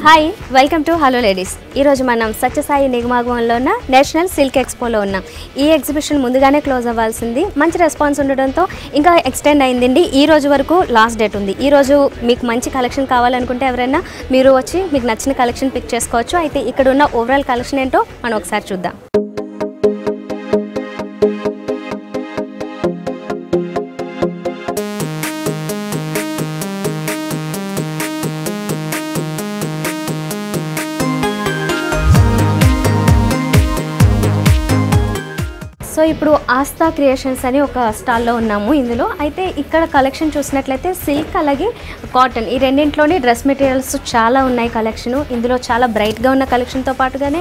Hi welcome to hello ladies. ఈరోజు మనం సత్యసాయి నిగమాగమంలో ఉన్న నేషనల్ సిల్క్ ఎక్స్పోలో ఉన్నాం. ఈ ఎగ్జిబిషన్ ముందుగానే క్లోజ్ అవ్వాల్సింది, మంచి రెస్పాన్స్ ఉండడంతో ఇంకా ఎక్స్టెండ్ అయిందండి. ఈ రోజు వరకు లాస్ట్ డేట్ ఉంది. ఈ రోజు మీకు మంచి కలెక్షన్ కావాలనుకుంటే ఎవరైనా మీరు వచ్చి మీకు నచ్చిన కలెక్షన్ పిక్ చేసుకోవచ్చు. అయితే ఇక్కడ ఉన్న ఓవరాల్ కలెక్షన్ ఏంటో మనం ఒకసారి చూద్దాం. సో ఇప్పుడు ఆస్థా క్రియేషన్స్ అని ఒక స్టాల్లో ఉన్నాము. ఇందులో అయితే ఇక్కడ కలెక్షన్ చూసినట్లయితే సిల్క్ అలాగే కాటన్ ఈ రెండింటిలోని డ్రెస్ మెటీరియల్స్ చాలా ఉన్నాయి కలెక్షన్. ఇందులో చాలా బ్రైట్గా ఉన్న కలెక్షన్తో పాటుగానే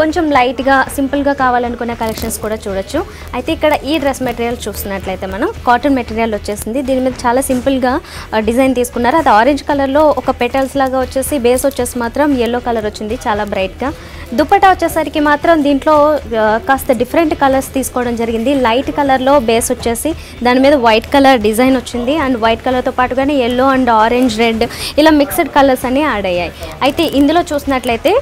కొంచెం లైట్గా సింపుల్గా కావాలనుకునే కలెక్షన్స్ కూడా చూడొచ్చు. అయితే ఇక్కడ ఈ డ్రెస్ మెటీరియల్ చూసినట్లయితే మనం కాటన్ మెటీరియల్ వచ్చేసింది. దీని మీద చాలా సింపుల్గా డిజైన్ తీసుకున్నారు. అది ఆరెంజ్ కలర్లో ఒక పెటల్స్ లాగా వచ్చేసి బేస్ వచ్చేసి మాత్రం ఎల్లో కలర్ వచ్చింది చాలా బ్రైట్గా. దుపట్టా వచ్చేసరికి మాత్రం దీంట్లో కాస్త డిఫరెంట్ కలర్స్ తీసుకోవడం జరిగింది. లైట్ కలర్లో బేస్ వచ్చేసి దాని మీద వైట్ కలర్ డిజైన్ వచ్చింది. అండ్ వైట్ కలర్తో పాటుగానే ఎల్లో అండ్ ఆరెంజ్ రెడ్ ఇలా మిక్స్డ్ కలర్స్ అన్ని యాడ్ అయ్యాయి. అయితే ఇందులో చూసినట్లయితే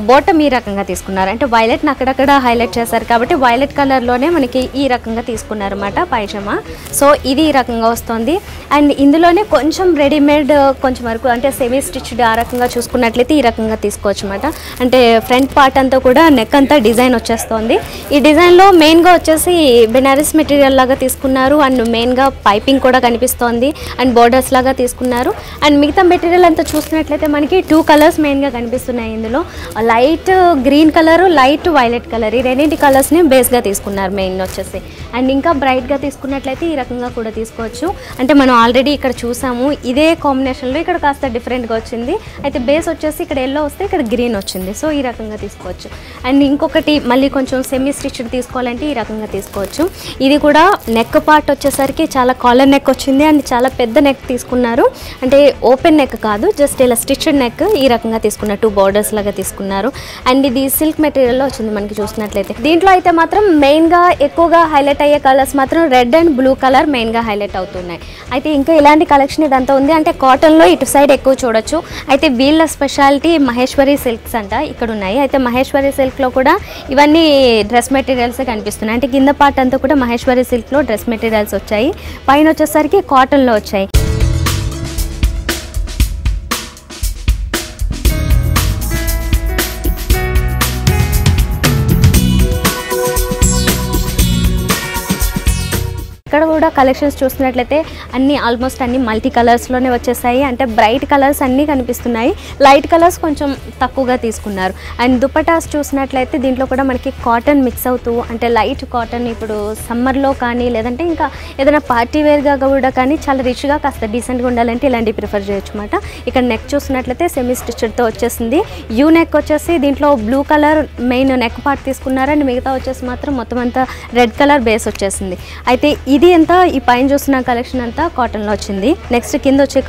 బాటమ్ ఈ రకంగా తీసుకున్నారు. అంటే వైలెట్ని అక్కడక్కడ హైలైట్ చేశారు కాబట్టి వైలెట్ కలర్లోనే మనకి ఈ రకంగా తీసుకున్నారన్నమాట పైజమా. సో ఇది ఈ రకంగా వస్తుంది. అండ్ ఇందులోనే కొంచెం రెడీమేడ్ కొంచెం వరకు అంటే సెమీ స్టిచ్డ్ ఆ రకంగా చూసుకున్నట్లయితే ఈ రకంగా తీసుకోవచ్చు అన్నమాట. అంటే ఫ్రంట్ పార్ట్ అంతా కూడా నెక్ అంతా డిజైన్ వచ్చేస్తుంది. ఈ డిజైన్లో మెయిన్గా వచ్చేసి బెనారస్ మెటీరియల్ లాగా తీసుకున్నారు. అండ్ మెయిన్గా పైపింగ్ కూడా కనిపిస్తోంది. అండ్ బోర్డర్స్ లాగా తీసుకున్నారు. అండ్ మిగతా మెటీరియల్ అంతా చూసినట్లయితే మనకి 2 కలర్స్ మెయిన్గా కనిపిస్తున్నాయి. ఇందులో light green colour, light violet colour ఈ రెండింటి కలర్స్ని బేస్గా తీసుకున్నారు మెయిన్ వచ్చేసి. అండ్ ఇంకా బ్రైట్గా తీసుకున్నట్లయితే ఈ రకంగా కూడా తీసుకోవచ్చు. అంటే మనం ఆల్రెడీ ఇక్కడ చూసాము ఇదే కాంబినేషన్లో ఇక్కడ కాస్త డిఫరెంట్గా వచ్చింది. అయితే బేస్ వచ్చేసి ఇక్కడ ఎల్లో వస్తే ఇక్కడ గ్రీన్ వచ్చింది. సో ఈ రకంగా తీసుకోవచ్చు. అండ్ ఇంకొకటి మళ్ళీ కొంచెం సెమీ స్టిచ్డ్ తీసుకోవాలంటే ఈ రకంగా తీసుకోవచ్చు. ఇది కూడా నెక్ పార్ట్ వచ్చేసరికి చాలా కాలర్ నెక్ వచ్చింది. అండ్ చాలా పెద్ద నెక్ తీసుకున్నారు. అంటే ఓపెన్ నెక్ కాదు, జస్ట్ ఇలా స్టిచ్డ్ నెక్ ఈ రకంగా తీసుకున్నారు. 2 బోర్డర్స్ లాగా తీసుకున్నారు. అండ్ ఇది సిల్క్ మెటీరియల్లో వచ్చింది మనకి చూసినట్లయితే. దీంట్లో అయితే మాత్రం మెయిన్గా ఎక్కువగా హైలైట్ అయ్యే కలర్స్ మాత్రం రెడ్ అండ్ బ్లూ కలర్ మెయిన్గా హైలైట్ అవుతున్నాయి. అయితే ఇంకా ఇలాంటి కలెక్షన్ ఇదంతా ఉంది. అంటే కాటన్లో ఇటు సైడ్ ఎక్కువ చూడొచ్చు. అయితే వీళ్ళ స్పెషాలిటీ మహేశ్వరి సిల్క్స్ అంట ఇక్కడ ఉన్నాయి. అయితే మహేశ్వరి సిల్క్లో కూడా ఇవన్నీ డ్రెస్ మెటీరియల్సే కనిపిస్తున్నాయి. అంటే కింద పార్ట్ అంతా కూడా మహేశ్వరి సిల్క్లో డ్రెస్ మెటీరియల్స్ వచ్చాయి. పైన వచ్చేసరికి కాటన్లో వచ్చాయి. ఇక్కడ కూడా కలెక్షన్స్ చూసినట్లయితే ఆల్మోస్ట్ అన్ని మల్టీ కలర్స్లోనే వచ్చేసాయి. అంటే బ్రైట్ కలర్స్ అన్నీ కనిపిస్తున్నాయి. లైట్ కలర్స్ కొంచెం తక్కువగా తీసుకున్నారు. అండ్ దుపటాస్ చూసినట్లయితే దీంట్లో కూడా మనకి కాటన్ మిక్స్ అవుతూ అంటే లైట్ కాటన్ ఇప్పుడు సమ్మర్లో కానీ లేదంటే ఇంకా ఏదైనా పార్టీ వేర్గా కూడా కానీ చాలా రిచ్గా కాస్త డీసెంట్గా ఉండాలంటే ఇలాంటివి ప్రిఫర్ చేయొచ్చు అన్నమాట. ఇక్కడ నెక్ చూసినట్లయితే సెమీ స్టిచ్డ్తో వచ్చేసింది. యూ నెక్ వచ్చేసి దీంట్లో blue colour main neck part తీసుకున్నారు. అండ్ మిగతా వచ్చేసి మాత్రం మొత్తం అంతా రెడ్ కలర్ బేస్ వచ్చేసింది. అయితే ఇది అంతా ఈ పైన చూస్తున్న కలెక్షన్ అంతా కాటన్లో వచ్చింది. నెక్స్ట్ కింద వచ్చే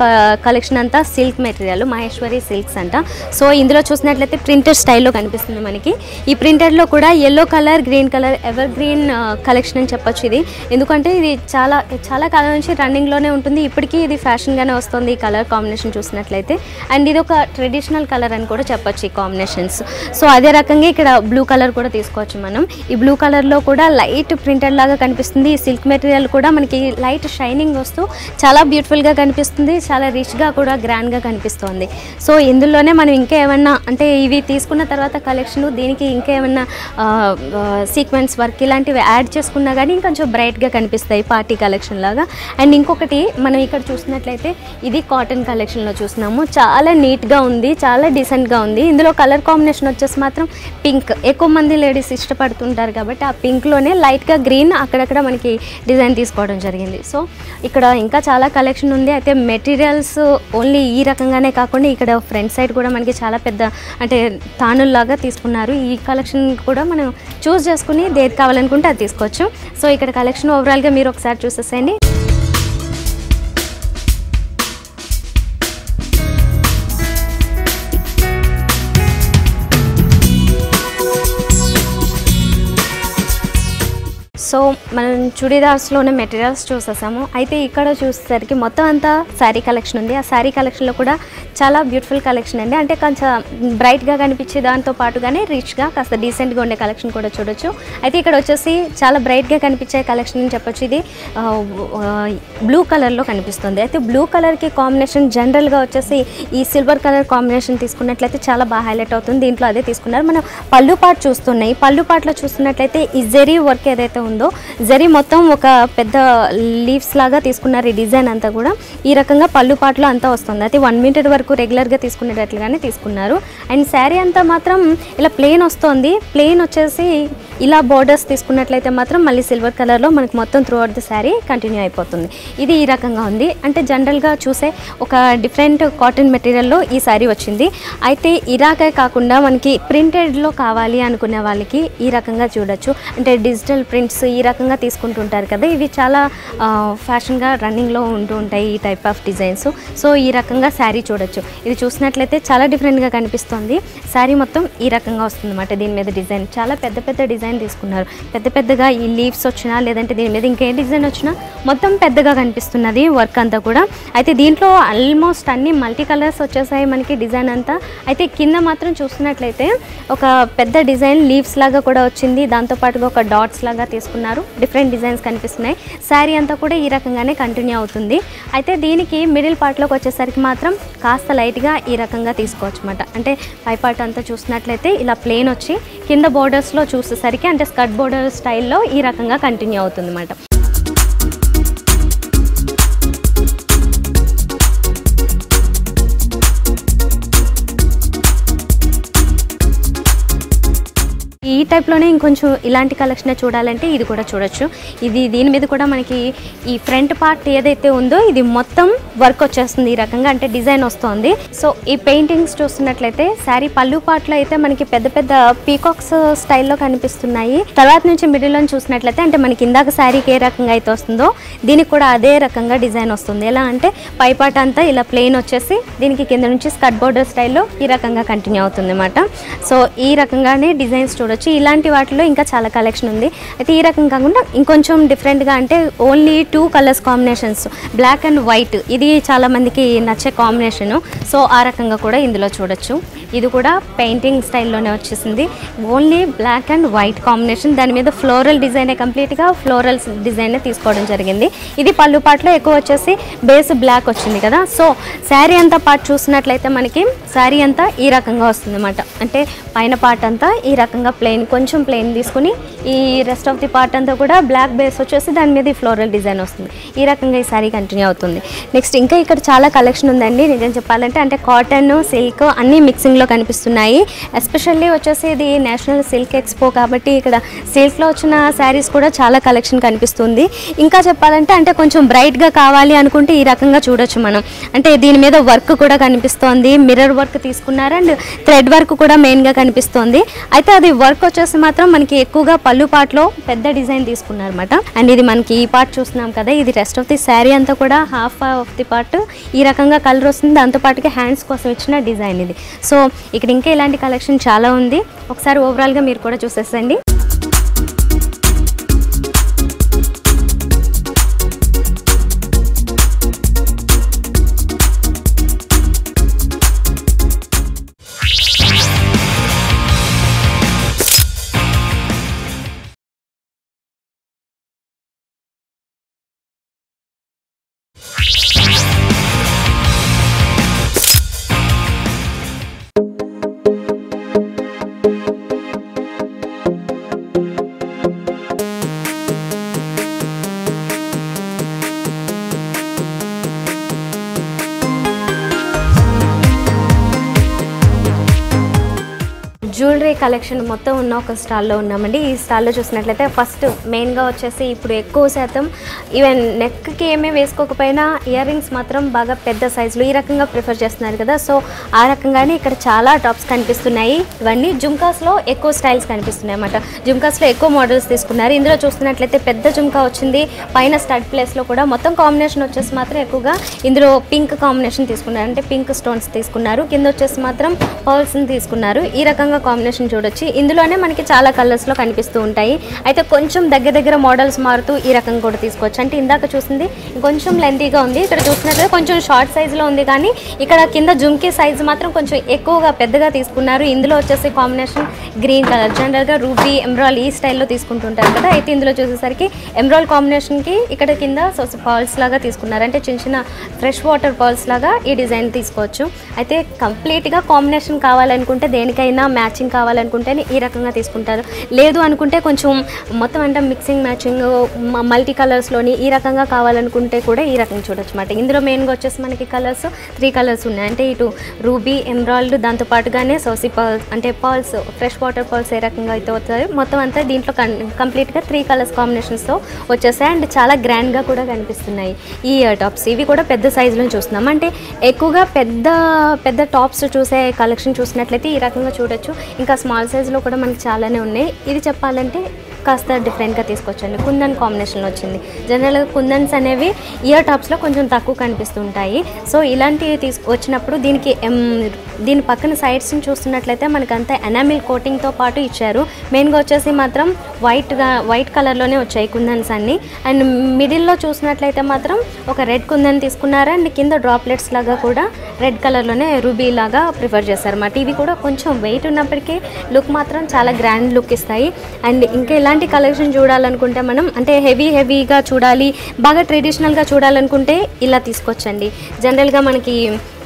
కలెక్షన్ అంతా సిల్క్ మెటీరియల్ మహేశ్వరి సిల్క్స్ అంట. సో ఇందులో చూసినట్లయితే ప్రింటెడ్ స్టైల్లో కనిపిస్తుంది మనకి. ఈ ప్రింటెడ్లో కూడా yellow colour, green colour ever green collection అని చెప్పొచ్చు ఇది. ఎందుకంటే ఇది చాలా చాలా కాలం నుంచి రన్నింగ్లోనే ఉంటుంది. ఇప్పటికీ ఇది ఫ్యాషన్గానే వస్తుంది ఈ కలర్ కాంబినేషన్ చూసినట్లయితే. అండ్ ఇది ఒక ట్రెడిషనల్ కలర్ అని కూడా చెప్పొచ్చు ఈ కాంబినేషన్స్. సో అదే రకంగా ఇక్కడ బ్లూ కలర్ కూడా తీసుకోవచ్చు మనం. ఈ బ్లూ కలర్లో కూడా లైట్ ప్రింటెడ్ లాగా కనిపిస్తుంది. ఈ సిల్క్ మెటీరియల్ కూడా మనకి లైట్ షైనింగ్ వస్తూ చాలా బ్యూటిఫుల్గా కనిపిస్తుంది. చాలా రిచ్గా కూడా గ్రాండ్గా కనిపిస్తుంది. సో ఇందులోనే మనం ఇంకా ఏమన్నా అంటే ఇవి తీసుకున్న తర్వాత కలెక్షన్ దీనికి ఇంకా ఏమన్నా సీక్వెన్స్ వర్క్ ఇలాంటివి యాడ్ చేసుకున్నా కానీ ఇంకొంచెం బ్రైట్గా కనిపిస్తాయి పార్టీ కలెక్షన్ లాగా. అండ్ ఇంకొకటి మనం ఇక్కడ చూసినట్లయితే ఇది కాటన్ కలెక్షన్లో చూస్తున్నాము. చాలా నీట్గా ఉంది, చాలా డీసెంట్గా ఉంది. ఇందులో కలర్ కాంబినేషన్ వచ్చేసి మాత్రం పింక్. ఎక్కువ మంది లేడీస్ ఇష్టపడుతుంటారు కాబట్టి ఆ పింక్లోనే లైట్గా గ్రీన్ అక్కడక్కడ మనకి డిజైన్ తీసుకోవడం జరిగింది. సో ఇక్కడ ఇంకా చాలా కలెక్షన్ ఉంది. అయితే మెటీరియల్స్ ఓన్లీ ఈ రకంగానే కాకుండా ఇక్కడ ఫ్రంట్ సైడ్ కూడా మనకి చాలా పెద్ద అంటే తానుల్లాగా తీసుకున్నారు. ఈ కలెక్షన్ కూడా మనం చూస్ చేసుకుని ఏది కావాలనుకుంటే అది తీసుకోవచ్చు. సో ఇక్కడ కలెక్షన్ ఓవరాల్గా మీరు ఒకసారి చూసేసేయండి. సో మనం చుడీదార్స్లోనే మెటీరియల్స్ చూసేసాము. అయితే ఇక్కడ చూసేసరికి మొత్తం అంతా శారీ కలెక్షన్ ఉంది. ఆ శారీ కలెక్షన్లో కూడా చాలా బ్యూటిఫుల్ కలెక్షన్ అండి. అంటే కొంచెం బ్రైట్గా కనిపించే దాంతో పాటుగానే రిచ్గా కాస్త డీసెంట్గా ఉండే కలెక్షన్ కూడా చూడొచ్చు. అయితే ఇక్కడ వచ్చేసి చాలా బ్రైట్గా కనిపించే కలెక్షన్ అని చెప్పొచ్చు. ఇది బ్లూ కలర్లో కనిపిస్తుంది. అయితే బ్లూ కలర్కి కాంబినేషన్ జనరల్గా వచ్చేసి ఈ సిల్వర్ కలర్ కాంబినేషన్ తీసుకున్నట్లయితే చాలా బాగా హైలైట్ అవుతుంది. దీంట్లో అదే తీసుకున్నారు. మనం పళ్ళు పాటు చూస్తున్నాయి. పళ్ళు పాటలో చూస్తున్నట్లయితే ఈ జరీ వర్క్ ఏదైతే ఉందో జరీ మొత్తం ఒక పెద్ద లీవ్స్ లాగా తీసుకున్నారు. ఈ డిజైన్ అంతా కూడా ఈ రకంగా పళ్ళు పాటలో అంతా వస్తుంది. అయితే 1 మీటర్ వరకు రెగ్యులర్గా తీసుకునేటట్లుగానే తీసుకున్నారు. అండ్ శారీ అంతా మాత్రం ఇలా ప్లెయిన్ వస్తుంది. ప్లెయిన్ వచ్చేసి ఇలా బోర్డర్స్ తీసుకున్నట్లయితే మాత్రం మళ్ళీ సిల్వర్ కలర్లో మనకి మొత్తం through out the sari continue అయిపోతుంది. ఇది ఈ రకంగా ఉంది. అంటే జనరల్గా చూసే ఒక డిఫరెంట్ కాటన్ మెటీరియల్లో ఈ శారీ వచ్చింది. అయితే ఇరాకే కాకుండా మనకి ప్రింటెడ్లో కావాలి అనుకునే వాళ్ళకి ఈ రకంగా చూడొచ్చు. అంటే డిజిటల్ ప్రింట్స్ ఈ రకంగా తీసుకుంటుంటారు కదా, ఇవి చాలా ఫ్యాషన్గా రన్నింగ్లో ఉంటూ ఉంటాయి ఈ టైప్ ఆఫ్ డిజైన్స్. సో ఈ రకంగా శారీ చూడొచ్చు. ఇది చూసినట్లయితే చాలా డిఫరెంట్గా కనిపిస్తుంది. శారీ మొత్తం ఈ రకంగా వస్తుంది అన్నమాట. దీని మీద డిజైన్ చాలా పెద్ద పెద్ద డిజైన్ తీసుకున్నారు. పెద్ద పెద్దగా ఈ లీవ్స్ వచ్చినా లేదంటే దీని మీద ఇంకే డిజైన్ వచ్చినా మొత్తం పెద్దగా కనిపిస్తున్నది వర్క్ అంతా కూడా. అయితే దీంట్లో ఆల్మోస్ట్ అన్ని మల్టీ కలర్స్ వచ్చేసాయి మనకి డిజైన్ అంతా. అయితే కింద మాత్రం చూస్తున్నట్లయితే ఒక పెద్ద డిజైన్ లీవ్స్ లాగా కూడా వచ్చింది. దాంతోపాటుగా ఒక డాట్స్ లాగా తీసుకున్నారు. డిఫరెంట్ డిజైన్స్ కనిపిస్తున్నాయి. శారీ అంతా కూడా ఈ రకంగానే కంటిన్యూ అవుతుంది. అయితే దీనికి మిడిల్ పార్ట్లోకి వచ్చేసరికి మాత్రం కాస్త లైట్గా ఈ రకంగా తీసుకోవచ్చు అన్నమాట. అంటే పై పార్ట్ అంతా చూసినట్లయితే ఇలా ప్లెయిన్ వచ్చి కింద బోర్డర్స్లో చూసేసరికి అంటే స్కర్ట్ బోర్డర్ స్టైల్లో ఈ రకంగా కంటిన్యూ అవుతుంది అన్నమాట. ఈ టైప్లోనే ఇంకొంచెం ఇలాంటి కలెక్షన్ చూడాలంటే ఇది కూడా చూడొచ్చు. ఇది దీని మీద కూడా మనకి ఈ ఫ్రంట్ పార్ట్ ఏదైతే ఉందో ఇది మొత్తం వర్క్ వచ్చేస్తుంది ఈ రకంగా, అంటే డిజైన్ వస్తుంది. సో ఈ పెయింటింగ్స్ చూస్తున్నట్లయితే శారీ పళ్ళు పార్ట్లో అయితే మనకి పెద్ద పెద్ద పీకాక్స్ స్టైల్లో కనిపిస్తున్నాయి. తర్వాత నుంచి మిడిల్లో చూసినట్లయితే అంటే మనకి ఇందాక శారీకి ఏ రకంగా అయితే వస్తుందో దీనికి కూడా అదే రకంగా డిజైన్ వస్తుంది. ఎలా అంటే పై పార్ట్ అంతా ఇలా ప్లెయిన్ వచ్చేసి దీనికి కింద నుంచి స్కర్ట్ బోర్డర్ స్టైల్లో ఈ రకంగా కంటిన్యూ అవుతుంది అన్నమాట. సో ఈ రకంగానే డిజైన్స్ చూడొచ్చు. ఇలాంటి వాటిలో ఇంకా చాలా కలెక్షన్ ఉంది. అయితే ఈ రకం కాకుండా ఇంకొంచెం డిఫరెంట్గా అంటే only 2 colours combinations black and white, ఇది చాలా మందికి నచ్చే కాంబినేషను. సో ఆ రకంగా కూడా ఇందులో చూడొచ్చు. ఇది కూడా పెయింటింగ్ స్టైల్లోనే వచ్చేసింది. Only black and white combination, దాని మీద ఫ్లోరల్ డిజైనే కంప్లీట్గా ఫ్లోరల్ డిజైనే తీసుకోవడం జరిగింది. ఇది పళ్ళు పాటలో ఎక్కువ వచ్చేసి బేస్ బ్లాక్ వచ్చింది కదా. సో శారీ అంతా పార్ట్ చూసినట్లయితే మనకి శారీ అంతా ఈ రకంగా వస్తుంది అన్నమాట. అంటే పైన పార్ట్ అంతా ఈ రకంగా ప్లెయిన్ కొంచెం ప్లెయిన్ తీసుకుని ఈ రెస్ట్ ఆఫ్ ది పార్ట్ అంతా కూడా బ్లాక్ బేస్ వచ్చేసి దాని మీద ఈ ఫ్లోరల్ డిజైన్ వస్తుంది. ఈ రకంగా ఈ శారీ కంటిన్యూ అవుతుంది. నెక్స్ట్ ఇంకా ఇక్కడ చాలా కలెక్షన్ ఉందండి నిజం చెప్పాలంటే. అంటే కాటన్ సిల్క్ అన్నీ మిక్సింగ్లో కనిపిస్తున్నాయి. ఎస్పెషల్లీ వచ్చేసి ఇది నేషనల్ సిల్క్ ఎక్స్పో కాబట్టి ఇక్కడ సిల్క్లో వచ్చిన శారీస్ కూడా చాలా కలెక్షన్ కనిపిస్తుంది. ఇంకా చెప్పాలంటే అంటే కొంచెం బ్రైట్గా కావాలి అనుకుంటే ఈ రకంగా చూడొచ్చు మనం. అంటే దీని మీద వర్క్ కూడా కనిపిస్తోంది, మిర్రర్ వర్క్ తీసుకున్నారు అండ్ థ్రెడ్ వర్క్ కూడా మెయిన్గా కనిపిస్తోంది. అయితే అది వర్క్ వచ్చేసి మాత్రం మనకి ఎక్కువగా పళ్ళు పార్ట్లో పెద్ద డిజైన్ తీసుకున్నారు అనమాట. అండ్ ఇది మనకి ఈ పార్ట్ చూస్తున్నాం కదా, ఇది రెస్ట్ ఆఫ్ ది శారీ అంతా కూడా హాఫ్ ఆఫ్ ది పార్ట్ ఈ రకంగా కలర్ వస్తుంది. దాంతోపాటుగా హ్యాండ్స్ కోసం ఇచ్చిన డిజైన్ ఇది. సో ఇక్కడ ఇంకా ఇలాంటి కలెక్షన్ చాలా ఉంది. ఒకసారి ఓవరాల్గా మీరు కూడా చూసేసండి. జ్యువెలరీ కలెక్షన్ మొత్తం ఉన్న ఒక స్టాల్లో ఉన్నామండి. ఈ స్టాల్లో చూసినట్లయితే ఫస్ట్ మెయిన్గా వచ్చేసి ఇప్పుడు ఎక్కువ శాతం ఈవెన్ నెక్కి ఏమీ వేసుకోకపోయినా ఇయర్ రింగ్స్ మాత్రం బాగా పెద్ద సైజులో ఈ రకంగా ప్రిఫర్ చేస్తున్నారు కదా. సో ఆ రకంగానే ఇక్కడ చాలా టాప్స్ కనిపిస్తున్నాయి. ఇవన్నీ జుమ్కాస్లో ఎక్కువ స్టైల్స్ కనిపిస్తున్నాయి అన్నమాట. జుమ్కాస్లో ఎక్కువ మోడల్స్ తీసుకున్నారు. ఇందులో చూస్తున్నట్లయితే పెద్ద జుమ్కా వచ్చింది, పైన స్టడ్ ప్లేస్లో కూడా మొత్తం కాంబినేషన్ వచ్చేసి మాత్రం ఎక్కువగా ఇందులో పింక్ కాంబినేషన్ తీసుకున్నారు, అంటే పింక్ స్టోన్స్ తీసుకున్నారు. కింద వచ్చేసి మాత్రం పర్ల్స్ని తీసుకున్నారు. ఈ రకంగా కాంబినేషన్ కలెక్షన్ చూడొచ్చు. ఇందులోనే మనకి చాలా కలర్స్లో కనిపిస్తూ ఉంటాయి. అయితే కొంచెం దగ్గర మోడల్స్ మారుతూ ఈ రకం కూడా తీసుకోవచ్చు. అంటే ఇందాక చూసింది కొంచెం లెంతీగా ఉంది, ఇక్కడ చూసినట్లయితే కొంచెం షార్ట్ సైజులో ఉంది, కానీ ఇక్కడ కింద జుమ్కీ సైజు మాత్రం కొంచెం ఎక్కువగా పెద్దగా తీసుకున్నారు. ఇందులో వచ్చేసి కాంబినేషన్ గ్రీన్ కలర్, జనరల్గా రూబీ ఎమ్రాల్ ఈ స్టైల్లో తీసుకుంటుంటారు కదా. అయితే ఇందులో చూసేసరికి ఎమ్రాల్ కాంబినేషన్కి ఇక్కడ కింద పర్ల్స్ లాగా తీసుకున్నారు. అంటే చిన్న ఫ్రెష్ వాటర్ పర్ల్స్ లాగా ఈ డిజైన్ తీసుకోవచ్చు. అయితే కంప్లీట్గా కాంబినేషన్ కావాలనుకుంటే, దేనికైనా మ్యాచింగ్ కావాలనుకుంటే ఈ రకంగా తీసుకుంటారు. లేదు అనుకుంటే కొంచెం మొత్తం అంటే మిక్సింగ్ మ్యాచింగ్ మల్టీ కలర్స్లోని ఈ రకంగా కావాలనుకుంటే కూడా ఈ రకంగా చూడొచ్చు అన్నమాట. ఇందులో మెయిన్గా వచ్చేసి మనకి కలర్స్ 3 కలర్స్ ఉన్నాయి. అంటే ఇటు రూబీ ఎమ్రాల్డ్, దాంతోపాటుగానే సోసీ పర్ల్స్ అంటే పర్ల్స్ ఫ్రెష్ వాటర్ పర్ల్స్ ఏ రకంగా అయితే వస్తాయి మొత్తం అంతా దీంట్లో కంప్లీట్గా 3 కలర్స్ కాంబినేషన్స్తో వచ్చేసాయి. అండ్ చాలా గ్రాండ్గా కూడా కనిపిస్తున్నాయి ఈ ఇయర్ టాప్స్. ఇవి కూడా పెద్ద సైజులో చూస్తున్నాం. అంటే ఎక్కువగా పెద్ద టాప్స్ చూసే కలెక్షన్ చూసినట్లయితే ఈ రకంగా చూడొచ్చు. ఇంకా స్మాల్ సైజులో కూడా మనకి చాలానే ఉన్నాయి. ఇది చెప్పాలంటే కాస్త డిఫరెంట్గా తీసుకొచ్చండి. కుందన్ కాంబినేషన్లో వచ్చింది. జనరల్గా కుందన్స్ అనేవి ఇయర్ టాప్స్లో కొంచెం తక్కువ కనిపిస్తుంటాయి. సో ఇలాంటివి వచ్చినప్పుడు దీని పక్కన సైడ్స్ని చూస్తున్నట్లయితే మనకంతా ఎనామిల్ కోటింగ్తో పాటు ఇచ్చారు. మెయిన్గా వచ్చేసి మాత్రం వైట్ కలర్లోనే వచ్చాయి కుందన్స్ అన్నీ. అండ్ మిడిల్లో చూసినట్లయితే మాత్రం ఒక రెడ్ కుందన్ తీసుకున్నారు. అండ్ కింద డ్రాప్లెట్స్ లాగా కూడా రెడ్ కలర్లోనే రూబీ లాగా ప్రిఫర్ చేశారన్నమాట. ఇవి కూడా కొంచెం వెయిట్ ఉన్నప్పటికీ లుక్ మాత్రం చాలా గ్రాండ్ లుక్ ఇస్తాయి. అండ్ ఇంకా ఇలాంటి కలెక్షన్ చూడాలనుకుంటే మనం అంటే హెవీగా చూడాలి, బాగా ట్రెడిషనల్గా చూడాలనుకుంటే ఇలా తీసుకొచ్చండి. జనరల్గా మనకి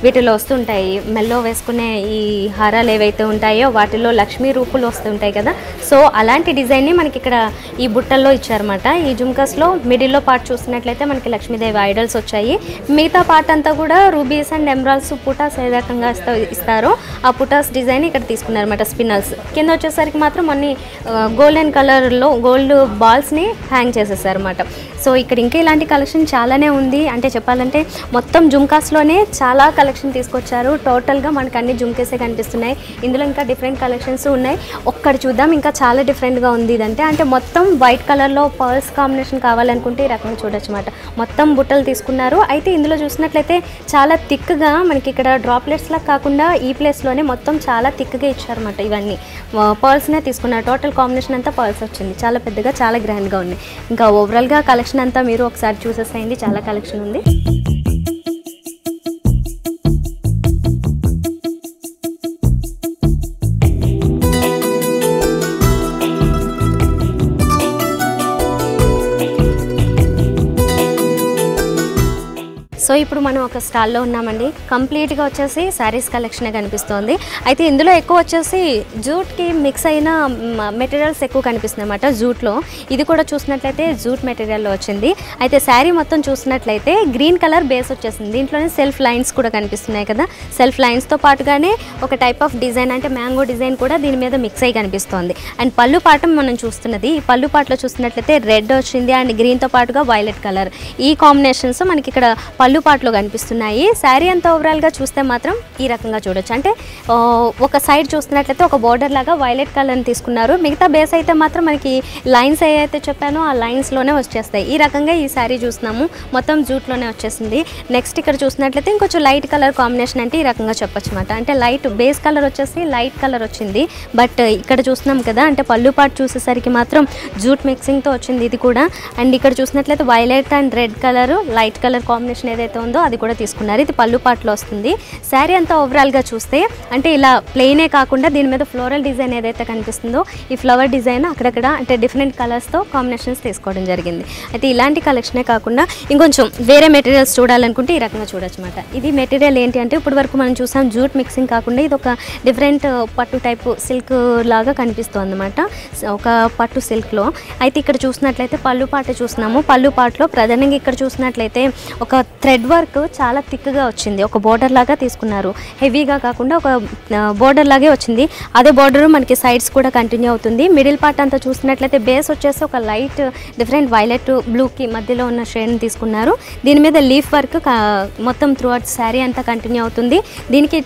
వీటిలో వస్తుంటాయి మెల్లో వేసుకునే ఈ హారాలు ఏవైతే ఉంటాయో వాటిలో లక్ష్మీ రూపులు వస్తుంటాయి కదా. సో అలాంటి డిజైన్ని మనకి ఇక్కడ ఈ బుట్టల్లో ఇచ్చారన్నమాట. ఈ జుమ్కాస్లో మిడిల్లో పార్ట్ చూసినట్లయితే మనకి లక్ష్మీదేవి ఐడల్స్ వచ్చాయి. మిగతా పార్ట్ అంతా కూడా రూబీస్ అండ్ ఎమరాల్డ్స్ పుటాస్ ఏ రకంగా ఇస్తారో ఆ పుటాస్ డిజైన్ ఇక్కడ తీసుకున్నారన్నమాట. స్పిన్నల్స్ కింద వచ్చేసరికి మాత్రం అన్ని గోల్డెన్ కలర్లో గోల్డ్ బాల్స్ని హ్యాంగ్ చేసేసారన్నమాట. సో ఇక్కడ ఇంకా ఇలాంటి కలెక్షన్ చాలానే ఉంది. అంటే చెప్పాలంటే మొత్తం జుమ్కాస్లోనే చాలా కలెక్షన్ తీసుకొచ్చారు. టోటల్గా మనకు అన్ని జుమ్కేసే కనిపిస్తున్నాయి. ఇందులో ఇంకా డిఫరెంట్ కలెక్షన్స్ ఉన్నాయి. ఒక్కటి చూద్దాం, ఇంకా చాలా డిఫరెంట్గా ఉంది ఇదంటే. అంటే మొత్తం వైట్ కలర్లో పర్ల్స్ కాంబినేషన్ కావాలనుకుంటే ఈ రకంగా చూడొచ్చు అన్నమాట. మొత్తం బుట్టలు తీసుకున్నారు. అయితే ఇందులో చూసినట్లయితే చాలా థిక్గా మనకి ఇక్కడ డ్రాప్లెట్స్లా కాకుండా ఈ ప్లేస్లోనే మొత్తం చాలా థిక్గా ఇచ్చారన్నమాట. ఇవన్నీ పర్ల్స్నే తీసుకున్నారు. టోటల్ కాంబినేషన్ అంతా పర్ల్స్ వచ్చింది. చాలా పెద్దగా చాలా గ్రాండ్గా ఉన్నాయి. ఇంకా ఓవరాల్గా కలెక్షన్ అంతా మీరు ఒకసారి చూసేసేయండి. చాలా కలెక్షన్ ఉంది. సో ఇప్పుడు మనం ఒక స్టాల్లో ఉన్నామండి. కంప్లీట్గా వచ్చేసి శారీస్ కలెక్షనే కనిపిస్తోంది. అయితే ఇందులో ఎక్కువ వచ్చేసి జూట్కి మిక్స్ అయిన మెటీరియల్స్ ఎక్కువ కనిపిస్తుంది అనమాట. జూట్లో ఇది కూడా చూసినట్లయితే జూట్ మెటీరియల్లో వచ్చింది. అయితే శారీ మొత్తం చూసినట్లయితే గ్రీన్ కలర్ బేస్ వచ్చేసింది. దీంట్లోనే సెల్ఫ్ లైన్స్ కూడా కనిపిస్తున్నాయి కదా. సెల్ఫ్ లైన్స్తో పాటుగానే ఒక టైప్ ఆఫ్ డిజైన్ అంటే మ్యాంగో డిజైన్ కూడా దీని మీద మిక్స్ అయ్యి కనిపిస్తోంది. అండ్ పళ్ళు పాటం మనం చూస్తున్నది, ఈ పళ్ళు పాటలో చూసినట్లయితే రెడ్ వచ్చింది అండ్ గ్రీన్తో పాటుగా వైలెట్ కలర్. ఈ కాంబినేషన్స్ మనకి ఇక్కడ పళ్ళు పాటలో కనిపిస్తున్నాయి. శారీ అంతా ఓవరాల్గా చూస్తే మాత్రం ఈ రకంగా చూడొచ్చు. అంటే ఒక సైడ్ చూస్తున్నట్లయితే ఒక బోర్డర్ లాగా వైలెట్ కలర్ని తీసుకున్నారు. మిగతా బేస్ అయితే మాత్రం మనకి లైన్స్ ఏవైతే చెప్పానో ఆ లైన్స్లోనే వచ్చేస్తాయి. ఈ రకంగా ఈ శారీ చూస్తున్నాము, మొత్తం జూట్లోనే వచ్చేసింది. నెక్స్ట్ ఇక్కడ చూసినట్లయితే ఇంకొంచెం లైట్ కలర్ కాంబినేషన్ అంటే ఈ రకంగా చెప్పొచ్చు అనమాట. అంటే లైట్ బేస్ కలర్ వచ్చేసి లైట్ కలర్ వచ్చింది. బట్ ఇక్కడ చూస్తున్నాం కదా, అంటే పళ్ళు పాటు చూసేసరికి మాత్రం జూట్ మిక్సింగ్తో వచ్చింది ఇది కూడా. అండ్ ఇక్కడ చూసినట్లయితే violet and red colour light colour combination ఏదైతే ఉందో అది కూడా తీసుకున్నారు. ఇది పళ్ళు పాటలో వస్తుంది. శారీ అంతా ఓవరాల్గా చూస్తే అంటే ఇలా ప్లెయినే కాకుండా దీని మీద ఫ్లోరల్ డిజైన్ ఏదైతే కనిపిస్తుందో ఈ ఫ్లవర్ డిజైన్ అక్కడక్కడ అంటే డిఫరెంట్ కలర్స్తో కాంబినేషన్స్ తీసుకోవడం జరిగింది. అయితే ఇలాంటి కలెక్షనే కాకుండా ఇంకొంచెం వేరే మెటీరియల్స్ చూడాలనుకుంటే ఈ రకంగా చూడొచ్చు అనమాట. ఇది మెటీరియల్ ఏంటి అంటే ఇప్పటి వరకు మనం చూసాం జూట్ మిక్సింగ్ కాకుండా ఇది ఒక డిఫరెంట్ పట్టు టైపు సిల్క్ లాగా కనిపిస్తుంది అనమాట. ఒక పట్టు సిల్క్లో. అయితే ఇక్కడ చూసినట్లయితే పళ్ళు పాట చూస్తున్నాము. పళ్ళు పాటలో ప్రధానంగా ఇక్కడ చూసినట్లయితే ఒక థ్రెడ్ వర్క్ చాలా థిక్గా వచ్చింది. ఒక బోర్డర్ లాగా తీసుకున్నారు. హెవీగా కాకుండా ఒక బోర్డర్ లాగే వచ్చింది. అదే బోర్డర్ మనకి సైడ్స్ కూడా కంటిన్యూ అవుతుంది. మిడిల్ పార్ట్ అంతా చూసినట్లయితే బేస్ వచ్చేసి ఒక లైట్ డిఫరెంట్ వైలెట్ బ్లూకి మధ్యలో ఉన్న షేడ్ని తీసుకున్నారు. దీని మీద లీఫ్ వర్క్ మొత్తం త్రూ అవుట్ శారీ అంతా కంటిన్యూ అవుతుంది. దీనికి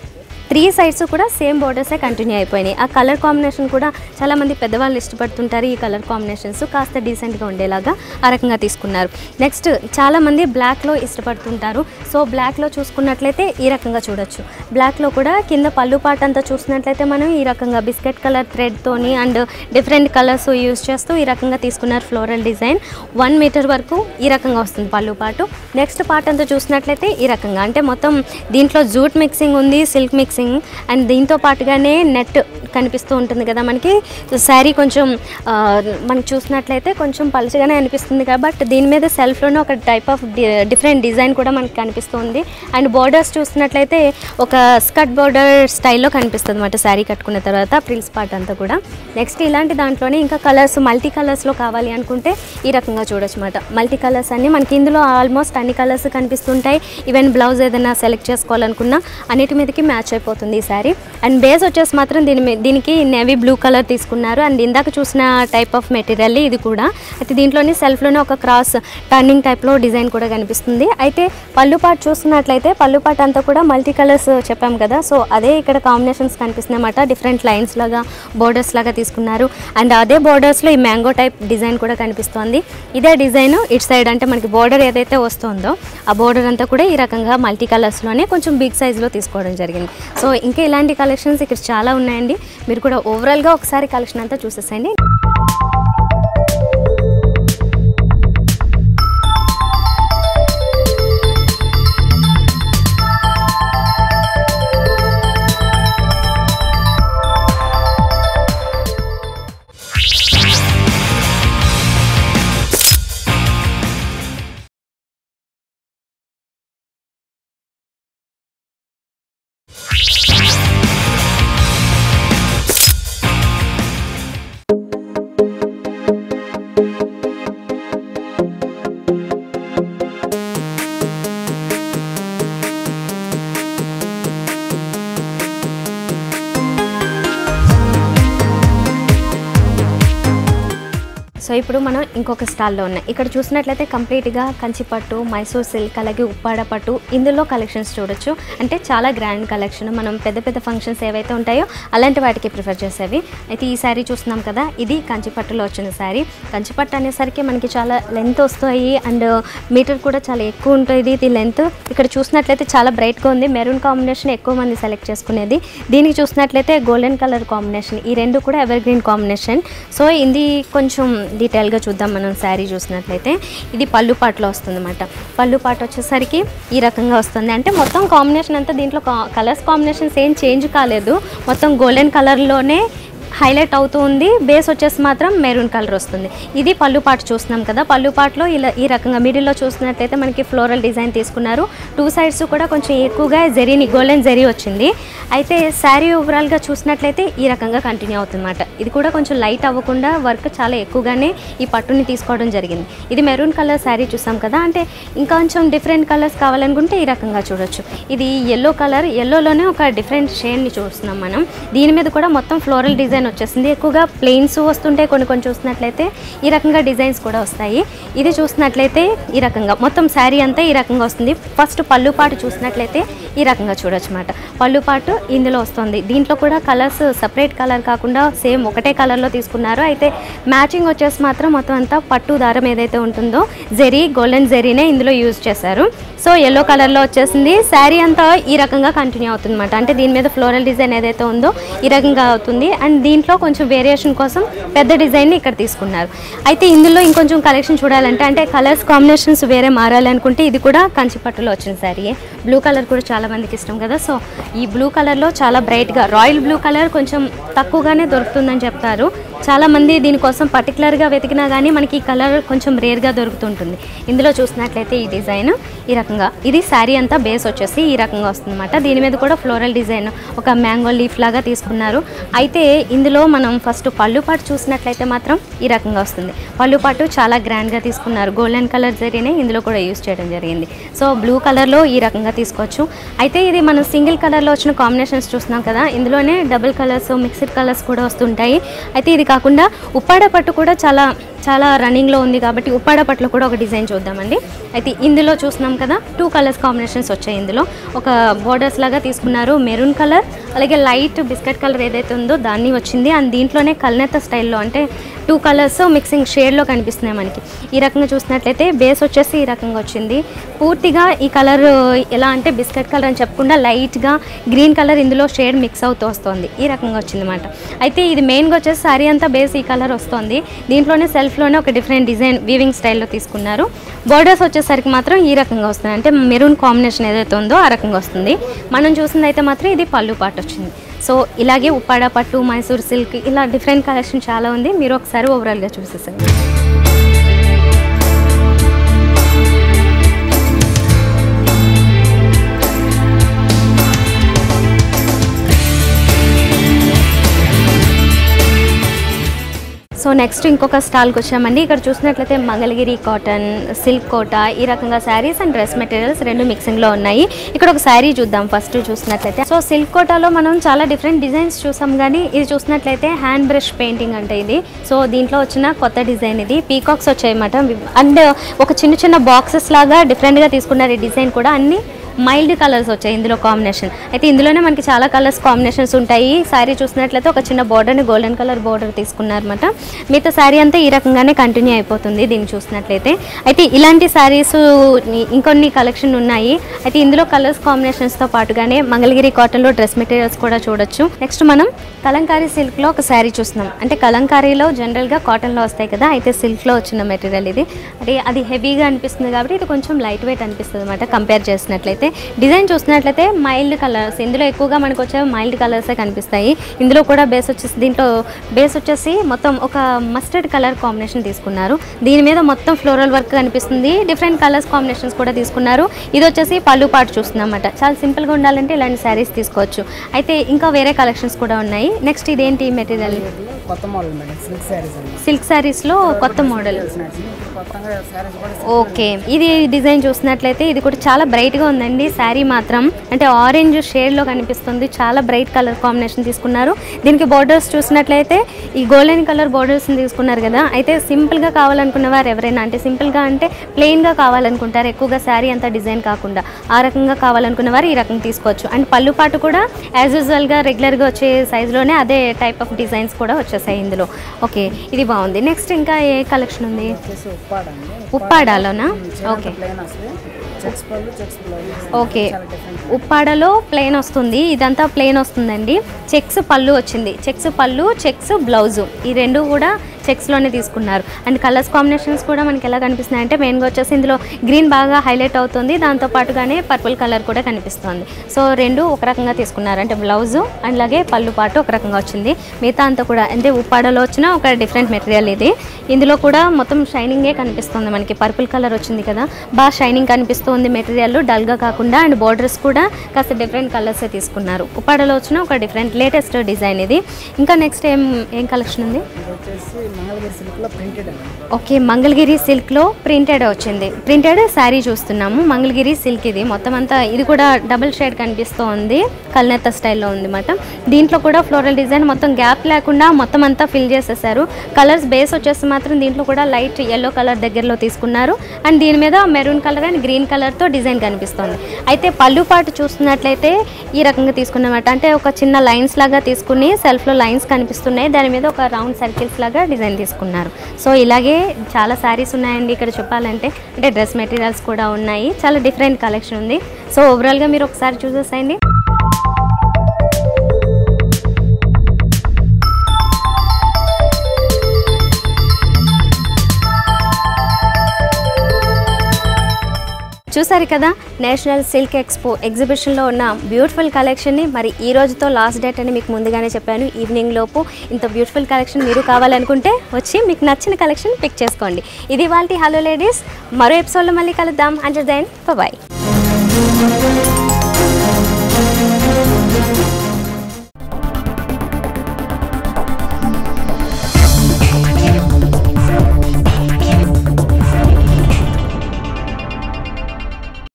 3 సైడ్స్ కూడా సేమ్ బోర్డర్సే కంటిన్యూ అయిపోయినాయి. ఆ కలర్ కాంబినేషన్ కూడా చాలామంది పెద్దవాళ్ళు ఇష్టపడుతుంటారు. ఈ కలర్ కాంబినేషన్స్ కాస్త డీసెంట్గా ఉండేలాగా ఆ రకంగా తీసుకున్నారు. నెక్స్ట్ చాలామంది బ్లాక్లో ఇష్టపడుతుంటారు. సో బ్లాక్లో చూసుకున్నట్లయితే ఈ రకంగా చూడొచ్చు. బ్లాక్లో కూడా కింద పళ్ళు పాట అంతా చూసినట్లయితే మనం ఈ రకంగా బిస్కెట్ కలర్ థ్రెడ్తోని అండ్ డిఫరెంట్ కలర్స్ యూజ్ చేస్తూ ఈ రకంగా తీసుకున్నారు. ఫ్లోరల్ డిజైన్ 1 మీటర్ వరకు ఈ రకంగా వస్తుంది పళ్ళు పాటు. నెక్స్ట్ పార్ట్ అంతా చూసినట్లయితే ఈ రకంగా అంటే మొత్తం దీంట్లో జూట్ మిక్సింగ్ ఉంది, సిల్క్ మిక్సింగ్ అండ్ దీంతో పాటుగానే నెట్ కనిపిస్తూ ఉంటుంది కదా మనకి. శారీ కొంచెం మనకి చూసినట్లయితే కొంచెం పలుచగానే అనిపిస్తుంది కాబట్టి దీని మీద సెల్ఫ్లోనే ఒక టైప్ ఆఫ్ డిఫరెంట్ డిజైన్ కూడా మనకి కనిపిస్తుంది. అండ్ బోర్డర్స్ చూసినట్లయితే ఒక స్కర్ట్ బోర్డర్ స్టైల్లో కనిపిస్తుంది అన్నమాట శారీ కట్టుకున్న తర్వాత ప్రిల్స్ పార్ట్ అంతా కూడా. నెక్స్ట్ ఇలాంటి దాంట్లోనే ఇంకా కలర్స్ మల్టీ కలర్స్లో కావాలి అనుకుంటే ఈ రకంగా చూడొచ్చు అన్నమాట. మల్టీ కలర్స్ అన్నీ మనకి ఇందులో ఆల్మోస్ట్ అన్ని కలర్స్ కనిపిస్తుంటాయి. ఈవెన్ బ్లౌజ్ ఏదైనా సెలెక్ట్ చేసుకోవాలనుకున్నా అన్నిటి మీదకి మ్యాచ్ అయిపోతుంది ఈ శారీ. అండ్ బేస్ వచ్చేసి మాత్రం దీనికి నేవీ బ్లూ కలర్ తీసుకున్నారు. అండ్ ఇందాక చూసిన టైప్ ఆఫ్ మెటీరియల్ ఇది కూడా. అయితే దీంట్లోనే సెల్ఫ్లోనే ఒక క్రాస్ టర్నింగ్ టైప్లో డిజైన్ కూడా కనిపిస్తుంది. అయితే పళ్ళు పార్ట్ చూసుకున్నట్లయితే పళ్ళు పార్ట్ అంతా కూడా మల్టీ కలర్స్ చెప్పాం కదా. సో అదే ఇక్కడ కాంబినేషన్స్ కనిపిస్తున్నాయి అన్నమాట. డిఫరెంట్ లైన్స్ లాగా బోర్డర్స్ లాగా తీసుకున్నారు. అండ్ అదే బోర్డర్స్లో ఈ మ్యాంగో టైప్ డిజైన్ కూడా కనిపిస్తుంది. ఇదే డిజైన్ ఇటు సైడ్ అంటే మనకి బోర్డర్ ఏదైతే వస్తుందో ఆ బోర్డర్ అంతా కూడా ఈ రకంగా మల్టీ కలర్స్లోనే కొంచెం బిగ్ సైజ్లో తీసుకోవడం జరిగింది. సో ఇంకా ఇలాంటి కలెక్షన్స్ ఇక్కడ చాలా ఉన్నాయండి. మీరు కూడా ఓవరాల్గా ఒకసారి కలెక్షన్ అంతా చూసేసేయండి. సో ఇప్పుడు మనం ఇంకొక స్టాల్లో ఉన్నాయి. ఇక్కడ చూసినట్లయితే కంప్లీట్గా కంచిపట్టు, మైసూర్ సిల్క్, అలాగే ఉప్పాడ పట్టు ఇందులో కలెక్షన్స్ చూడొచ్చు. అంటే చాలా గ్రాండ్ కలెక్షన్. మనం పెద్ద పెద్ద ఫంక్షన్స్ ఏవైతే ఉంటాయో అలాంటి వాటికి ప్రిఫర్ చేసేవి. అయితే ఈ శారీ చూస్తున్నాం కదా, ఇది కంచిపట్టులో వచ్చిన శారీ. కంచిపట్టు అనేసరికి మనకి చాలా లెంత్ వస్తాయి అండ్ మీటర్ కూడా చాలా ఎక్కువ ఉంటుంది ఇది లెంత్. ఇక్కడ చూసినట్లయితే చాలా బ్రైట్గా ఉంది. మెరూన్ కాంబినేషన్ ఎక్కువ మంది సెలెక్ట్ చేసుకునేది. దీనికి చూసినట్లయితే గోల్డెన్ కలర్ కాంబినేషన్. ఈ రెండు కూడా ఎవర్ గ్రీన్ కాంబినేషన్. సో ఇది కొంచెం డీటెయిల్గా చూద్దాం. మనం శారీ చూసినట్లయితే ఇది పళ్ళు పాటలో వస్తుంది అన్నమాట. పళ్ళు పాట వచ్చేసరికి ఈ రకంగా వస్తుంది. అంటే మొత్తం కాంబినేషన్ అంతా దీంట్లో కలర్స్ కాంబినేషన్స్ ఏం చేంజ్ కాలేదు. మొత్తం గోల్డెన్ కలర్లోనే హైలైట్ అవుతూ ఉంది. బేస్ వచ్చేసి మాత్రం మెరూన్ కలర్ వస్తుంది. ఇది పళ్ళు పాటు చూస్తున్నాం కదా. పళ్ళు పాటలో ఇలా ఈ రకంగా మిడిల్లో చూసినట్లయితే మనకి ఫ్లోరల్ డిజైన్ తీసుకున్నారు. 2 సైడ్స్ కూడా కొంచెం ఎక్కువగా జరీని గోల్డెన్ జరీ వచ్చింది. అయితే శారీ ఓవరాల్గా చూసినట్లయితే ఈ రకంగా కంటిన్యూ అవుతుందన్నమాట. ఇది కూడా కొంచెం లైట్ అవ్వకుండా వర్క్ చాలా ఎక్కువగానే ఈ పట్టుని తీసుకోవడం జరిగింది. ఇది మెరూన్ కలర్ శారీ చూసాం కదా. అంటే ఇంకా కొంచెం డిఫరెంట్ కలర్స్ కావాలనుకుంటే ఈ రకంగా చూడొచ్చు. ఇది ఎల్లో కలర్, ఎల్లోలోనే ఒక డిఫరెంట్ షేడ్ని చూస్తున్నాం మనం. దీని మీద కూడా మొత్తం ఫ్లోరల్ డిజైన్ వచ్చేసింది. ఎక్కువగా ప్లెయిన్స్ వస్తుంటే కొన్ని చూసినట్లయితే ఈ రకంగా డిజైన్స్ కూడా వస్తాయి. ఇది చూసినట్లయితే ఈ రకంగా మొత్తం శారీ అంతా ఈ రకంగా వస్తుంది. ఫస్ట్ పళ్ళు పాటు చూసినట్లయితే ఈ రకంగా చూడొచ్చు అన్నమాట. పళ్ళు పాటు ఇందులో వస్తుంది. దీంట్లో కూడా కలర్స్ సపరేట్ కలర్ కాకుండా సేమ్ ఒకటే కలర్లో తీసుకున్నారు. అయితే మ్యాచింగ్ వచ్చేసి మాత్రం మొత్తం అంతా పట్టు దారం ఏదైతే ఉంటుందో జరీ, గోల్డెన్ జరీనే ఇందులో యూజ్ చేశారు. సో ఎల్లో కలర్లో వచ్చేసింది. శారీ అంతా ఈ రకంగా కంటిన్యూ అవుతుంది అన్నమాట. అంటే దీని మీద ఫ్లోరల్ డిజైన్ ఏదైతే ఉందో ఈ రకంగా అవుతుంది. అండ్ దీంట్లో కొంచెం వేరియేషన్ కోసం పెద్ద డిజైన్ని ఇక్కడ తీసుకున్నారు. అయితే ఇందులో ఇంకొంచెం కలెక్షన్ చూడాలంటే అంటే కలర్స్ కాంబినేషన్స్ వేరే మారాలి అనుకుంటే ఇది కూడా కంచిపట్టులో వచ్చిన శారీయే. బ్లూ కలర్ కూడా చాలా మందికి ఇష్టం కదా. సో ఈ బ్లూ కలర్లో చాలా బ్రైట్గా రాయల్ బ్లూ కలర్ కొంచెం తక్కువగానే దొరుకుతుందని చెప్తారు. చాలామంది దీనికోసం పర్టికులర్గా వెతికినా కానీ మనకి ఈ కలర్ కొంచెం రేర్గా దొరుకుతుంటుంది. ఇందులో చూసినట్లయితే ఈ డిజైన్ ఈ రకంగా, ఇది శారీ అంతా బేస్ వచ్చేసి ఈ రకంగా వస్తుందన్నమాట. దీని మీద కూడా ఫ్లోరల్ డిజైన్ ఒక మ్యాంగో లీఫ్ లాగా తీసుకున్నారు. అయితే ఇందులో మనం ఫస్ట్ పళ్ళు పాటు చూసినట్లయితే మాత్రం ఈ రకంగా వస్తుంది. పళ్ళు పాటు చాలా గ్రాండ్గా తీసుకున్నారు. గోల్డెన్ కలర్ జరీనే ఇందులో కూడా యూజ్ చేయడం జరిగింది. సో బ్లూ కలర్లో ఈ రకంగా తీసుకోవచ్చు. అయితే ఇది మనం సింగిల్ కలర్లో వచ్చిన కాంబినేషన్స్ చూస్తున్నాం కదా. ఇందులోనే డబుల్ కలర్స్, మిక్స్డ్ కలర్స్ కూడా వస్తుంటాయి. అయితే ఇది కాకుండా ఉప్పాడ పట్టు కూడా చాలా చాలా రన్నింగ్లో ఉంది కాబట్టి ఉప్పాడ పట్టులో కూడా ఒక డిజైన్ చూద్దామండి. అయితే ఇందులో చూస్తున్నాం కదా 2 కలర్స్ కాంబినేషన్స్ వచ్చాయి. ఇందులో ఒక బోర్డర్స్ లాగా తీసుకున్నారు, మెరూన్ కలర్ అలాగే లైట్ బిస్కెట్ కలర్ ఏదైతే ఉందో దాన్ని వచ్చింది. అండ్ దీంట్లోనే కల్నేత స్టైల్లో అంటే 2 కలర్స్ మిక్సింగ్ షేడ్లో కనిపిస్తున్నాయి మనకి. ఈ రకంగా చూసినట్లయితే బేస్ వచ్చేసి ఈ రకంగా వచ్చింది. పూర్తిగా ఈ కలర్ ఎలా అంటే బిస్కెట్ కలర్ అని చెప్పకుండా లైట్గా గ్రీన్ కలర్ ఇందులో షేడ్ మిక్స్ అవుతూ వస్తుంది. ఈ రకంగా వచ్చిందన్నమాట. అయితే ఇది మెయిన్గా వచ్చేసి సారీ అంతా బేస్ ఈ కలర్ వస్తుంది. దీంట్లోనే సెల్ఫ్లోనే ఒక డిఫరెంట్ డిజైన్ వీవింగ్ స్టైల్లో తీసుకున్నారు. బోర్డర్స్ వచ్చేసరికి మాత్రం ఈ రకంగా వస్తుంది, అంటే మెరూన్ కాంబినేషన్ ఏదైతే ఉందో ఆ రకంగా వస్తుంది. మనం చూసింది అయితే మాత్రం ఇది పళ్ళు పాటు వచ్చింది. సో ఇలాగే ఉప్పాడ పట్టు, మైసూర్ సిల్క్ ఇలా డిఫరెంట్ కలెక్షన్ చాలా ఉంది. మీరు ఒకసారి ఓవరాల్గా చూసేసండి. సో నెక్స్ట్ ఇంకొక స్టాల్కి వచ్చామండి. ఇక్కడ చూసినట్లయితే మంగళగిరి కాటన్, సిల్క్ కోట ఈ రకంగా శారీస్ అండ్ డ్రెస్ మెటీరియల్స్ రెండు మిక్సింగ్లో ఉన్నాయి. ఇక్కడ ఒక శారీ చూద్దాం ఫస్ట్ చూసినట్లయితే. సో సిల్క్ కోటాలో మనం చాలా డిఫరెంట్ డిజైన్స్ చూసాం, కానీ ఇది చూసినట్లయితే హ్యాండ్ బ్రష్ పెయింటింగ్ అంటే ఇది. సో దీంట్లో వచ్చిన కొత్త డిజైన్ ఇది. పీకాక్స్ వచ్చాయన్నమాట. అండ్ ఒక చిన్న చిన్న బాక్సెస్ లాగా డిఫరెంట్గా తీసుకున్నారు. ఈ డిజైన్ కూడా అన్ని మైల్డ్ కలర్స్ వచ్చాయి ఇందులో కాంబినేషన్. అయితే ఇందులోనే మనకి చాలా కలర్స్ కాంబినేషన్స్ ఉంటాయి. శారీ చూసినట్లయితే ఒక చిన్న బార్డర్ని గోల్డెన్ కలర్ బార్డర్ తీసుకున్నారన్నమాట. మిగతా శారీ అంతా ఈ రకంగానే కంటిన్యూ అయిపోతుంది దీన్ని చూసినట్లయితే. అయితే ఇలాంటి శారీస్ ఇంకొన్ని కలెక్షన్ ఉన్నాయి. అయితే ఇందులో కలర్స్ కాంబినేషన్స్తో పాటుగానే మంగళగిరి కాటన్లో డ్రెస్ మెటీరియల్స్ కూడా చూడొచ్చు. నెక్స్ట్ మనం కలంకారీ సిల్క్లో ఒక శారీ చూస్తున్నాం. అంటే కలంకారీలో జనరల్గా కాటన్లో వస్తాయి కదా, అయితే సిల్క్లో వచ్చిన మెటీరియల్ ఇది. అంటే అది హెవీగా అనిపిస్తుంది కాబట్టి ఇది కొంచెం లైట్ వెయిట్ అనిపిస్తుంది అన్నమాట కంపేర్ చేసినట్లయితే. డిజైన్ చూసినట్లయితే మైల్డ్ కలర్స్, ఇందులో ఎక్కువగా మనకు వచ్చే మైల్డ్ కలర్సే కనిపిస్తాయి. ఇందులో కూడా బేస్ వచ్చేసి దీంట్లో బేస్ వచ్చేసి మొత్తం ఒక మస్టర్డ్ కలర్ కాంబినేషన్ తీసుకున్నారు. దీని మీద మొత్తం ఫ్లోరల్ వర్క్ కనిపిస్తుంది. డిఫరెంట్ కలర్స్ కాంబినేషన్స్ కూడా తీసుకున్నారు. ఇది వచ్చేసి పళ్ళు పాటు చూస్తున్నాం అన్నమాట. చాలా సింపుల్గా ఉండాలంటే ఇలాంటి శారీస్ తీసుకోవచ్చు. అయితే ఇంకా వేరే కలెక్షన్స్ కూడా ఉన్నాయి. నెక్స్ట్ ఇదేంటి మెటీరియల్? సిల్క్ శారీస్లో కొత్త మోడల్. ఓకే, ఇది డిజైన్ చూసినట్లయితే ఇది కూడా చాలా బ్రైట్గా ఉందండి. శారీ మాత్రం అంటే ఆరెంజ్ షేడ్లో కనిపిస్తుంది. చాలా బ్రైట్ కలర్ కాంబినేషన్ తీసుకున్నారు. దీనికి బోర్డర్స్ చూసినట్లయితే ఈ గోల్డెన్ కలర్ బోర్డర్స్ని తీసుకున్నారు కదా. అయితే సింపుల్గా కావాలనుకున్న వారు ఎవరైనా, అంటే సింపుల్గా అంటే ప్లెయిన్గా కావాలనుకుంటారు, ఎక్కువగా శారీ అంతా డిజైన్ కాకుండా ఆ రకంగా కావాలనుకున్న వారు ఈ రకంగా తీసుకోవచ్చు. అండ్ పళ్ళు పాటు కూడా యాజ్ యూజువల్గా రెగ్యులర్గా వచ్చే సైజులోనే అదే టైప్ ఆఫ్ డిజైన్స్ కూడా వచ్చేసాయి ఇందులో. ఓకే, ఇది బాగుంది. నెక్స్ట్ ఇంకా ఏ కలెక్షన్ ఉంది? ఉప్పాడాలోనా? ఓకే ఓకే, ఉప్పాడలో ప్లెయిన్ వస్తుంది. ఇదంతా ప్లెయిన్ వస్తుందండి. చెక్స్ పళ్ళు వచ్చింది. చెక్స్ పళ్ళు, చెక్స్ బ్లౌజు ఈ రెండు కూడా చెక్స్లోనే తీసుకున్నారు. అండ్ కలర్స్ కాంబినేషన్స్ కూడా మనకి ఎలా కనిపిస్తున్నాయి అంటే మెయిన్గా వచ్చేసి ఇందులో గ్రీన్ బాగా హైలైట్ అవుతుంది. దాంతోపాటుగానే పర్పుల్ కలర్ కూడా కనిపిస్తుంది. సో రెండు ఒక రకంగా తీసుకున్నారు. అంటే బ్లౌజు అండ్ అలాగే పళ్ళు పాటు ఒక రకంగా వచ్చింది. మిగతా అంతా కూడా అంటే ఉప్పాడలో వచ్చిన ఒక డిఫరెంట్ మెటీరియల్ ఇది. ఇందులో కూడా మొత్తం షైనింగే కనిపిస్తుంది మనకి. పర్పుల్ కలర్ వచ్చింది కదా, బాగా షైనింగ్ కనిపిస్తుంది మెటీరియల్, డల్గా కాకుండా. అండ్ బార్డర్స్ కూడా కాస్త డిఫరెంట్ కలర్సే తీసుకున్నారు. ఉప్పాడలో వచ్చిన ఒక డిఫరెంట్ లేటెస్ట్ డిజైన్ ఇది. ఇంకా నెక్స్ట్ ఏం కలెక్షన్ ఉంది? ఓకే, మంగళగిరి సిల్క్లో ప్రింటెడ్ వచ్చింది. ప్రింటెడ్ శారీ చూస్తున్నాము. మంగళగిరి సిల్క్ ఇది మొత్తం అంతా. ఇది కూడా డబుల్ షేడ్ కనిపిస్తూ ఉంది, కల్నేత స్టైల్లో ఉంది అన్నమాట. దీంట్లో కూడా ఫ్లోరల్ డిజైన్ మొత్తం గ్యాప్ లేకుండా మొత్తం అంతా ఫిల్ చేసేసారు. కలర్స్ బేస్ వచ్చేసి మాత్రం దీంట్లో కూడా లైట్ ఎల్లో కలర్ దగ్గరలో తీసుకున్నారు. అండ్ దీని మీద మెరూన్ కలర్ అండ్ గ్రీన్ కలర్తో డిజైన్ కనిపిస్తుంది. అయితే పళ్ళు పాటు చూస్తున్నట్లయితే ఈ రకంగా తీసుకున్నమాట. అంటే ఒక చిన్న లైన్స్ లాగా తీసుకుని సెల్ఫ్లో లైన్స్ కనిపిస్తున్నాయి, దాని మీద ఒక రౌండ్ సర్కిల్స్ లాగా డిజైన్ తీసుకున్నారు. సో ఇలాగే చాలా శారీస్ ఉన్నాయండి ఇక్కడ చెప్పాలంటే. అంటే డ్రెస్ మెటీరియల్స్ కూడా ఉన్నాయి. చాలా డిఫరెంట్ కలెక్షన్ ఉంది. సో ఓవరాల్గా మీరు ఒకసారి చూసేసేయండి. చూసారు కదా నేషనల్ సిల్క్ ఎక్స్పో ఎగ్జిబిషన్లో ఉన్న బ్యూటిఫుల్ కలెక్షన్ని. మరి ఈ రోజుతో లాస్ట్ డేట్ అని మీకు ముందుగానే చెప్పాను. ఈవినింగ్ లోపు ఇంత బ్యూటిఫుల్ కలెక్షన్ మీరు కావాలనుకుంటే వచ్చి మీకు నచ్చిన కలెక్షన్ పిక్ చేసుకోండి. ఇది వాళ్ళ హలో లేడీస్. మరో ఎపిసోడ్లో మళ్ళీ కలుద్దాం. Until then by.